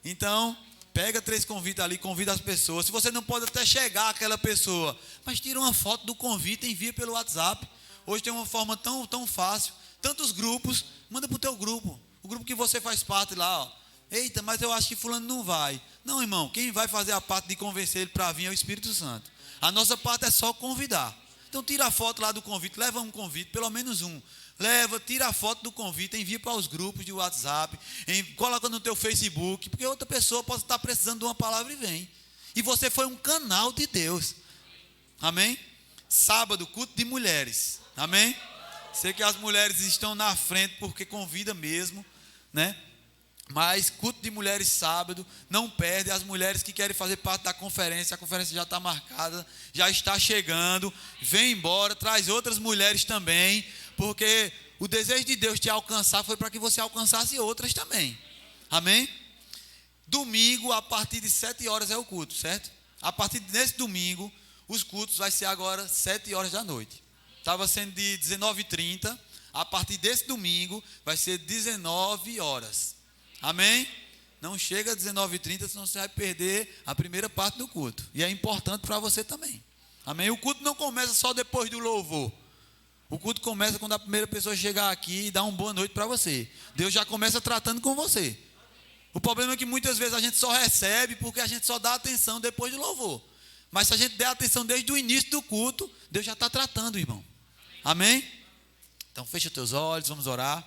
Então, pega 3 convites ali, convida as pessoas. Se você não pode até chegar àquela pessoa, mas tira uma foto do convite e envia pelo WhatsApp. Hoje tem uma forma tão fácil. Tantos grupos, manda para o teu grupo. O grupo que você faz parte lá, ó. Eita, mas eu acho que fulano não vai. Não, irmão, quem vai fazer a parte de convencer ele para vir é o Espírito Santo. A nossa parte é só convidar. Então tira a foto lá do convite, leva um convite, pelo menos um. Tira a foto do convite, envia para os grupos de WhatsApp, coloca no teu Facebook, porque outra pessoa pode estar precisando de uma palavra e vem. E você foi um canal de Deus. Amém? Sábado, culto de mulheres. Amém? Sei que as mulheres estão na frente porque convida mesmo, né? Mas culto de mulheres sábado, não perde. As mulheres que querem fazer parte da conferência, a conferência já está marcada, já está chegando. Vem embora, traz outras mulheres também, porque o desejo de Deus te alcançar foi para que você alcançasse outras também. Amém? Domingo, a partir de 7 horas é o culto, certo? A partir desse domingo, os cultos vai ser agora 7 horas da noite. Estava sendo de 19h30, a partir desse domingo vai ser 19 horas. Amém? Não chega a 19h30, senão você vai perder a primeira parte do culto. E é importante para você também. Amém? O culto não começa só depois do louvor. O culto começa quando a primeira pessoa chegar aqui e dar uma boa noite para você. Deus já começa tratando com você. O problema é que muitas vezes a gente só recebe porque a gente só dá atenção depois do louvor. Mas se a gente der atenção desde o início do culto, Deus já está tratando, irmão. Amém? Então fecha teus olhos, vamos orar.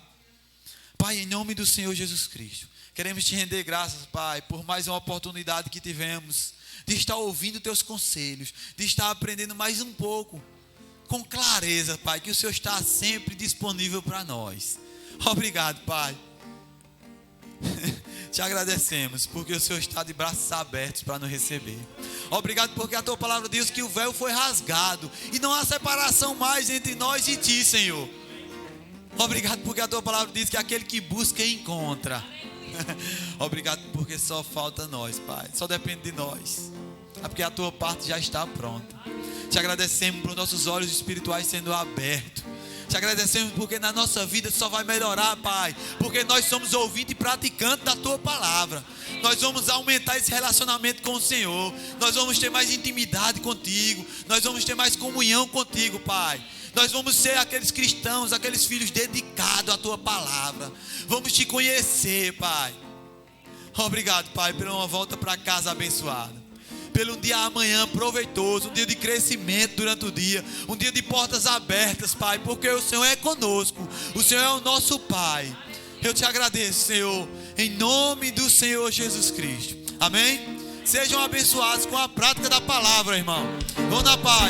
Pai, em nome do Senhor Jesus Cristo, queremos te render graças, Pai, por mais uma oportunidade que tivemos de estar ouvindo teus conselhos, de estar aprendendo mais um pouco, com clareza, Pai, que o Senhor está sempre disponível para nós. Obrigado, Pai. Te agradecemos porque o Senhor está de braços abertos para nos receber. Obrigado porque a tua palavra diz que o véu foi rasgado e não há separação mais entre nós e ti, Senhor. Obrigado porque a tua palavra diz que aquele que busca encontra. Obrigado porque só falta nós, Pai. Só depende de nós. É porque a tua parte já está pronta. Te agradecemos por nossos olhos espirituais sendo abertos. Te agradecemos porque na nossa vida só vai melhorar, Pai, porque nós somos ouvintes e praticantes da tua palavra. Nós vamos aumentar esse relacionamento com o Senhor. Nós vamos ter mais intimidade contigo. Nós vamos ter mais comunhão contigo, Pai. Nós vamos ser aqueles cristãos, aqueles filhos dedicados à tua palavra. Vamos te conhecer, Pai. Obrigado, Pai, por uma volta para casa abençoada. Pelo um dia amanhã proveitoso, um dia de crescimento durante o dia, um dia de portas abertas, Pai, porque o Senhor é conosco, o Senhor é o nosso Pai. Eu te agradeço, Senhor, em nome do Senhor Jesus Cristo. Amém? Sejam abençoados com a prática da palavra, irmão. Vão na paz.